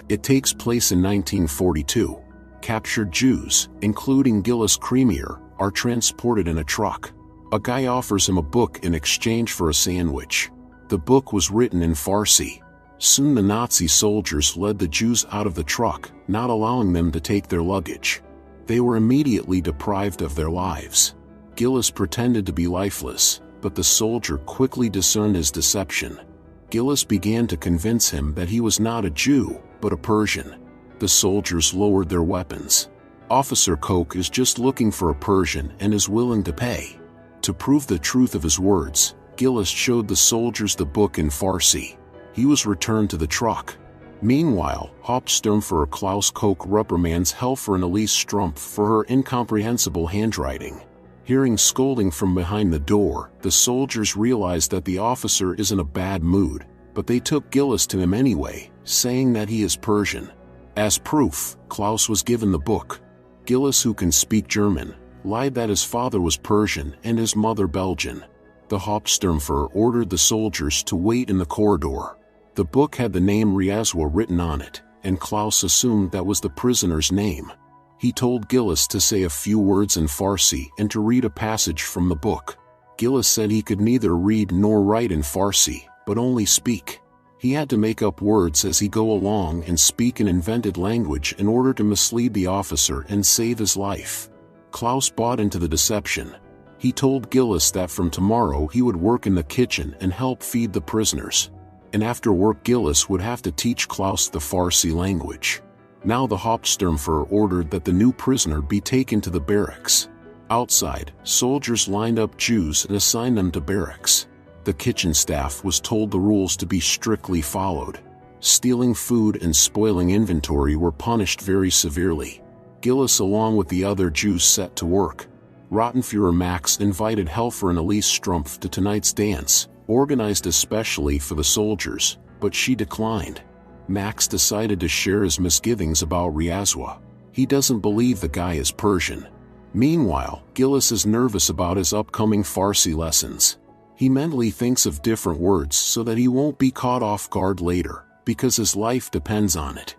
It takes place in 1942. Captured Jews, including Gillis Cremier, are transported in a truck. A guy offers him a book in exchange for a sandwich. The book was written in Farsi. Soon the Nazi soldiers led the Jews out of the truck, not allowing them to take their luggage. They were immediately deprived of their lives. Gillis pretended to be lifeless, but the soldier quickly discerned his deception. Gillis began to convince him that he was not a Jew, but a Persian. The soldiers lowered their weapons. Officer Koch is just looking for a Persian and is willing to pay. To prove the truth of his words, Gillis showed the soldiers the book in Farsi. He was returned to the truck. Meanwhile, Hauptsturmführer Klaus Koch reprimands Helferin Elise Strumpf for her incomprehensible handwriting. Hearing scolding from behind the door, the soldiers realize that the officer is in a bad mood, but they took Gillis to him anyway, saying that he is Persian. As proof, Klaus was given the book. Gillis, who can speak German, lied that his father was Persian and his mother Belgian. The Hauptsturmführer ordered the soldiers to wait in the corridor. The book had the name Riazwa written on it, and Klaus assumed that was the prisoner's name. He told Gillis to say a few words in Farsi and to read a passage from the book. Gillis said he could neither read nor write in Farsi, but only speak. He had to make up words as he go along and speak an invented language in order to mislead the officer and save his life. Klaus bought into the deception. He told Gillis that from tomorrow he would work in the kitchen and help feed the prisoners. And after work Gillis would have to teach Klaus the Farsi language. Now the Hauptsturmführer ordered that the new prisoner be taken to the barracks. Outside, soldiers lined up Jews and assigned them to barracks. The kitchen staff was told the rules to be strictly followed. Stealing food and spoiling inventory were punished very severely. Gillis along with the other Jews set to work. Rottenführer Max invited Helferin Elise Strumpf to tonight's dance, organized especially for the soldiers, but she declined. Max decided to share his misgivings about Riazwa. He doesn't believe the guy is Persian. Meanwhile, Gillis is nervous about his upcoming Farsi lessons. He mentally thinks of different words so that he won't be caught off guard later, because his life depends on it.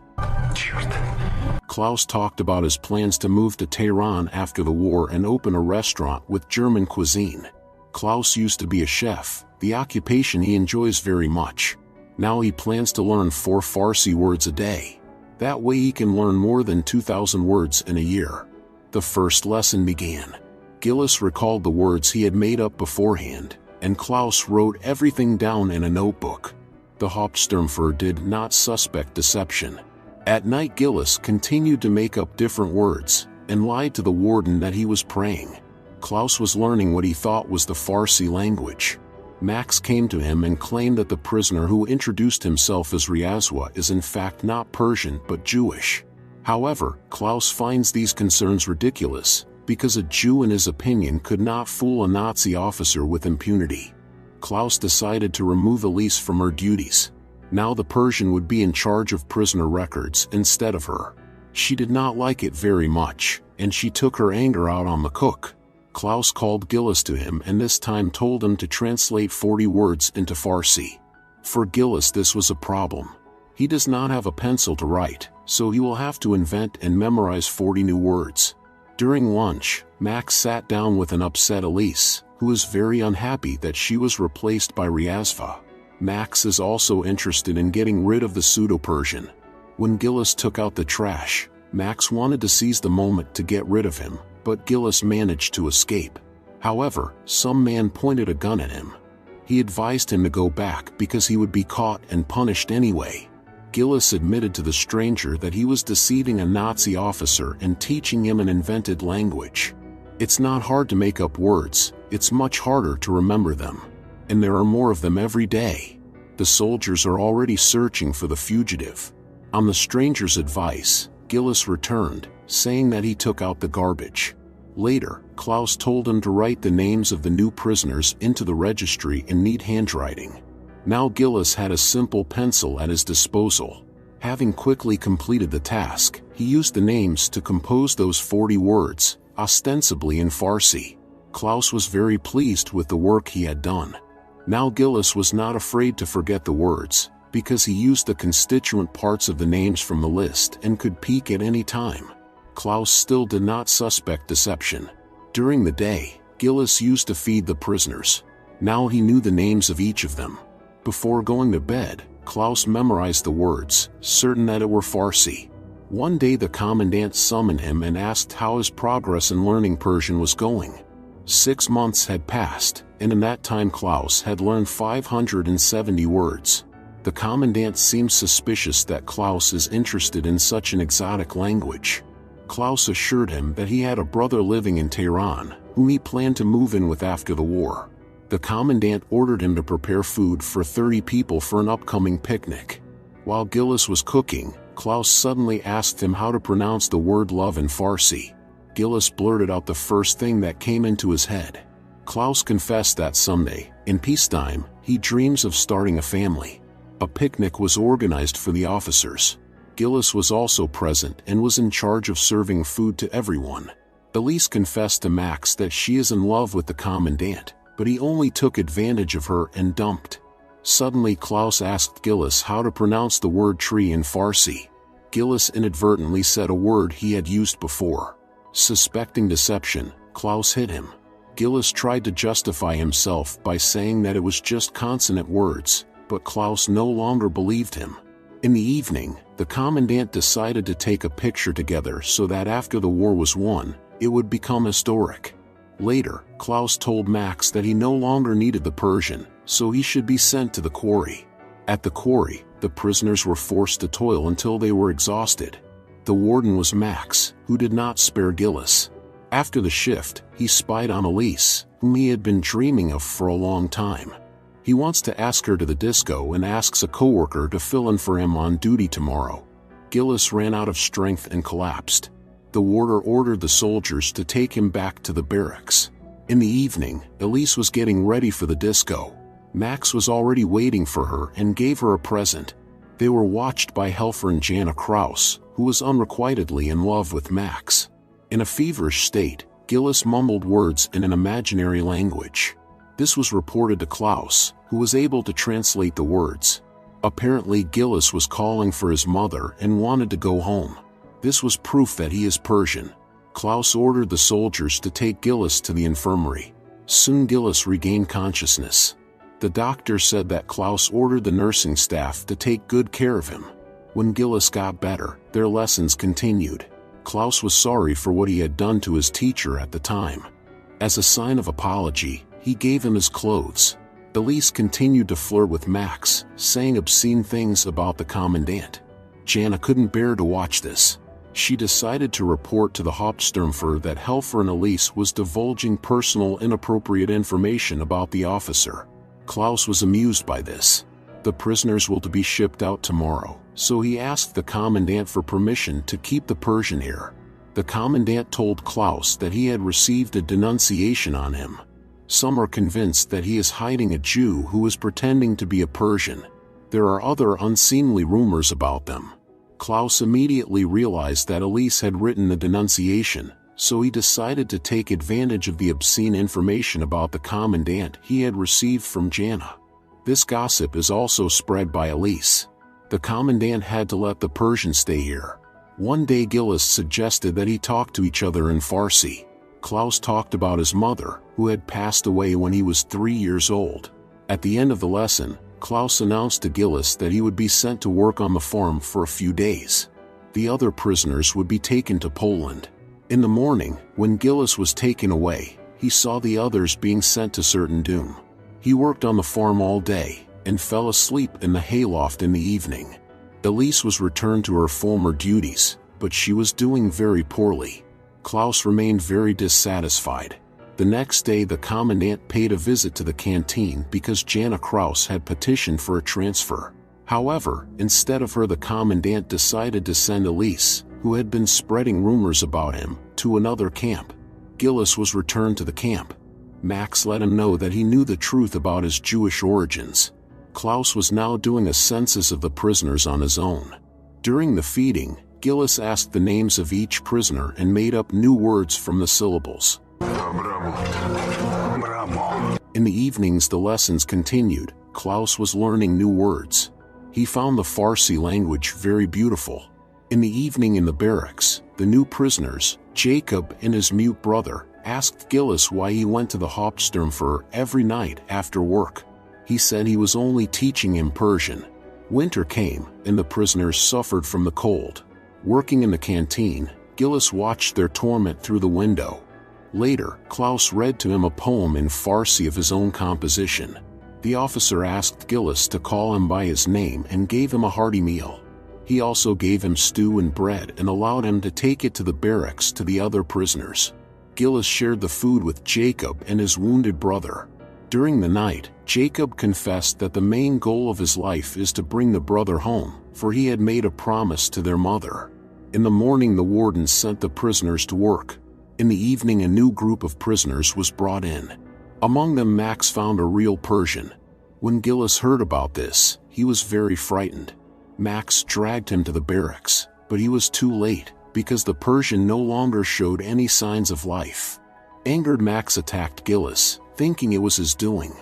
Klaus talked about his plans to move to Tehran after the war and open a restaurant with German cuisine. Klaus used to be a chef, the occupation he enjoys very much. Now he plans to learn 4 Farsi words a day. That way he can learn more than 2,000 words in a year. The first lesson began. Gillis recalled the words he had made up beforehand, and Klaus wrote everything down in a notebook. The Hauptsturmführer did not suspect deception. At night Gillis continued to make up different words, and lied to the warden that he was praying. Klaus was learning what he thought was the Farsi language. Max came to him and claimed that the prisoner who introduced himself as Riazwa is in fact not Persian but Jewish. However, Klaus finds these concerns ridiculous, because a Jew in his opinion could not fool a Nazi officer with impunity. Klaus decided to remove Elise from her duties. Now the Persian would be in charge of prisoner records instead of her. She did not like it very much, and she took her anger out on the cook. Klaus called Gillis to him and this time told him to translate 40 words into Farsi. For Gillis this was a problem. He does not have a pencil to write, so he will have to invent and memorize 40 new words. During lunch, Max sat down with an upset Elise, who is very unhappy that she was replaced by Riazwa. Max is also interested in getting rid of the pseudo-Persian. When Gillis took out the trash, Max wanted to seize the moment to get rid of him, but Gillis managed to escape. However, some man pointed a gun at him. He advised him to go back because he would be caught and punished anyway. Gillis admitted to the stranger that he was deceiving a Nazi officer and teaching him an invented language. It's not hard to make up words, it's much harder to remember them. And there are more of them every day. The soldiers are already searching for the fugitive. On the stranger's advice, Gillis returned, saying that he took out the garbage. Later, Klaus told him to write the names of the new prisoners into the registry in neat handwriting. Now Gillis had a simple pencil at his disposal. Having quickly completed the task, he used the names to compose those 40 words, ostensibly in Farsi. Klaus was very pleased with the work he had done. Now Gillis was not afraid to forget the words, because he used the constituent parts of the names from the list and could peek at any time. Klaus still did not suspect deception. During the day, Gillis used to feed the prisoners. Now he knew the names of each of them. Before going to bed, Klaus memorized the words, certain that it were Farsi. One day the commandant summoned him and asked how his progress in learning Persian was going. 6 months had passed, and in that time Klaus had learned 570 words. The commandant seemed suspicious that Klaus is interested in such an exotic language. Klaus assured him that he had a brother living in Tehran, whom he planned to move in with after the war. The commandant ordered him to prepare food for 30 people for an upcoming picnic. While Gillis was cooking, Klaus suddenly asked him how to pronounce the word love in Farsi. Gillis blurted out the first thing that came into his head. Klaus confessed that someday, in peacetime, he dreams of starting a family. A picnic was organized for the officers. Gillis was also present and was in charge of serving food to everyone. Elise confessed to Max that she is in love with the commandant, but he only took advantage of her and dumped. Suddenly Klaus asked Gillis how to pronounce the word tree in Farsi. Gillis inadvertently said a word he had used before. Suspecting deception, Klaus hit him. Gillis tried to justify himself by saying that it was just consonant words, but Klaus no longer believed him. In the evening, the commandant decided to take a picture together so that after the war was won, it would become historic. Later, Klaus told Max that he no longer needed the Persian, so he should be sent to the quarry. At the quarry, the prisoners were forced to toil until they were exhausted. The warden was Max, who did not spare Gillis. After the shift, he spied on Elise, whom he had been dreaming of for a long time. He wants to ask her to the disco and asks a coworker to fill in for him on duty tomorrow. Gillis ran out of strength and collapsed. The warder ordered the soldiers to take him back to the barracks. In the evening, Elise was getting ready for the disco. Max was already waiting for her and gave her a present. They were watched by Helferin Jana Kraus, who was unrequitedly in love with Max. In a feverish state, Gillis mumbled words in an imaginary language. This was reported to Klaus, who was able to translate the words. Apparently Gillis was calling for his mother and wanted to go home. This was proof that he is Persian. Klaus ordered the soldiers to take Gillis to the infirmary. Soon Gillis regained consciousness. The doctor said that Klaus ordered the nursing staff to take good care of him. When Gillis got better, their lessons continued. Klaus was sorry for what he had done to his teacher at the time. As a sign of apology, he gave him his clothes. Elise continued to flirt with Max, saying obscene things about the commandant. Jana couldn't bear to watch this. She decided to report to the Hauptsturmführer that Helferin Elise was divulging personal inappropriate information about the officer. Klaus was amused by this. The prisoners were to be shipped out tomorrow, so he asked the commandant for permission to keep the Persian here. The commandant told Klaus that he had received a denunciation on him. Some are convinced that he is hiding a Jew who is pretending to be a Persian. There are other unseemly rumors about them. Klaus immediately realized that Elise had written the denunciation, so he decided to take advantage of the obscene information about the commandant he had received from Jana. This gossip is also spread by Elise. The commandant had to let the Persian stay here. One day Gillis suggested that he talk to each other in Farsi. Klaus talked about his mother, who had passed away when he was 3 years old. At the end of the lesson, Klaus announced to Gillis that he would be sent to work on the farm for a few days. The other prisoners would be taken to Poland. In the morning, when Gillis was taken away, he saw the others being sent to certain doom. He worked on the farm all day, and fell asleep in the hayloft in the evening. Elise was returned to her former duties, but she was doing very poorly. Klaus remained very dissatisfied. The next day the commandant paid a visit to the canteen because Jana Kraus had petitioned for a transfer. However, instead of her the commandant decided to send Elise, who had been spreading rumors about him, to another camp. Gillis was returned to the camp. Max let him know that he knew the truth about his Jewish origins. Klaus was now doing a census of the prisoners on his own. During the feeding, Gillis asked the names of each prisoner and made up new words from the syllables. In the evenings the lessons continued. Klaus was learning new words. He found the Farsi language very beautiful. In the evening in the barracks, the new prisoners, Jacob and his mute brother, asked Gillis why he went to the Hauptsturmführer every night after work. He said he was only teaching him Persian. Winter came, and the prisoners suffered from the cold. Working in the canteen, Gillis watched their torment through the window. Later, Klaus read to him a poem in Farsi of his own composition. The officer asked Gillis to call him by his name and gave him a hearty meal. He also gave him stew and bread and allowed him to take it to the barracks to the other prisoners. Gillis shared the food with Jacob and his wounded brother. During the night, Jacob confessed that the main goal of his life is to bring the brother home, for he had made a promise to their mother. In the morning the warden sent the prisoners to work. In the evening a new group of prisoners was brought in. Among them Max found a real Persian. When Gillis heard about this, he was very frightened. Max dragged him to the barracks, but he was too late, because the Persian no longer showed any signs of life. Angered, Max attacked Gillis, thinking it was his doing.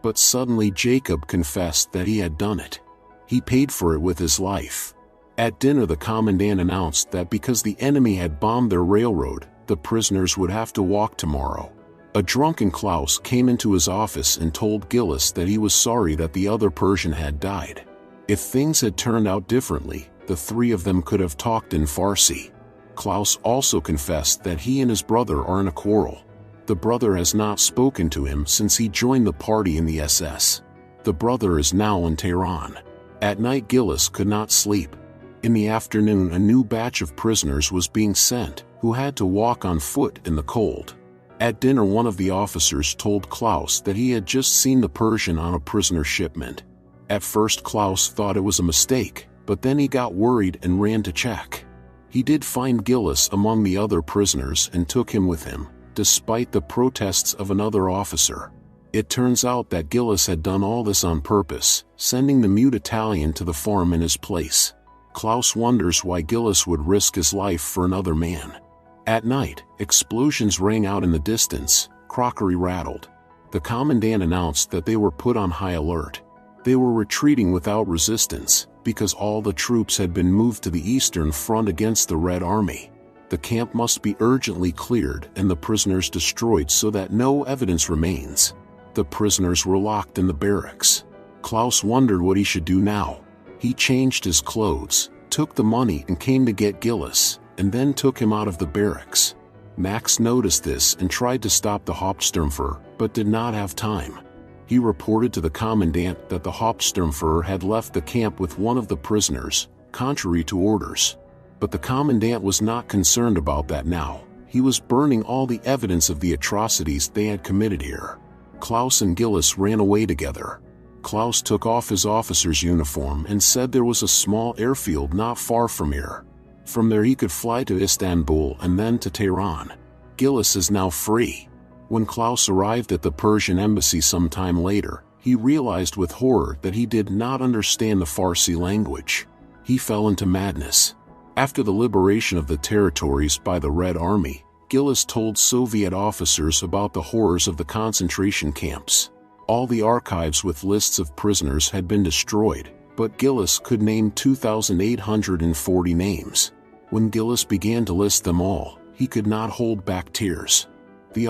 But suddenly Jacob confessed that he had done it. He paid for it with his life. At dinner the commandant announced that because the enemy had bombed their railroad, the prisoners would have to walk tomorrow. A drunken Klaus came into his office and told Gillis that he was sorry that the other Persian had died. If things had turned out differently, the three of them could have talked in Farsi. Klaus also confessed that he and his brother are in a quarrel. The brother has not spoken to him since he joined the party in the SS. The brother is now in Tehran. At night Gillis could not sleep. In the afternoon a new batch of prisoners was being sent, who had to walk on foot in the cold. At dinner one of the officers told Klaus that he had just seen the Persian on a prisoner shipment. At first Klaus thought it was a mistake, but then he got worried and ran to check. He did find Gillis among the other prisoners and took him with him, despite the protests of another officer. It turns out that Gillis had done all this on purpose, sending the mute Italian to the farm in his place. Klaus wonders why Gillis would risk his life for another man. At night, explosions rang out in the distance, crockery rattled. The commandant announced that they were put on high alert. They were retreating without resistance, because all the troops had been moved to the eastern front against the Red Army. The camp must be urgently cleared and the prisoners destroyed so that no evidence remains. The prisoners were locked in the barracks. Klaus wondered what he should do now. He changed his clothes, took the money and came to get Gillis, and then took him out of the barracks. Max noticed this and tried to stop the Hauptsturmführer, but did not have time. He reported to the commandant that the Hauptsturmführer had left the camp with one of the prisoners, contrary to orders. But the commandant was not concerned about that now. He was burning all the evidence of the atrocities they had committed here. Klaus and Gillis ran away together. Klaus took off his officer's uniform and said there was a small airfield not far from here. From there he could fly to Istanbul and then to Tehran. Gillis is now free. When Klaus arrived at the Persian embassy some time later, he realized with horror that he did not understand the Farsi language. He fell into madness. After the liberation of the territories by the Red Army, Gillis told Soviet officers about the horrors of the concentration camps. All the archives with lists of prisoners had been destroyed, but Gillis could name 2,840 names. When Gillis began to list them all, he could not hold back tears. The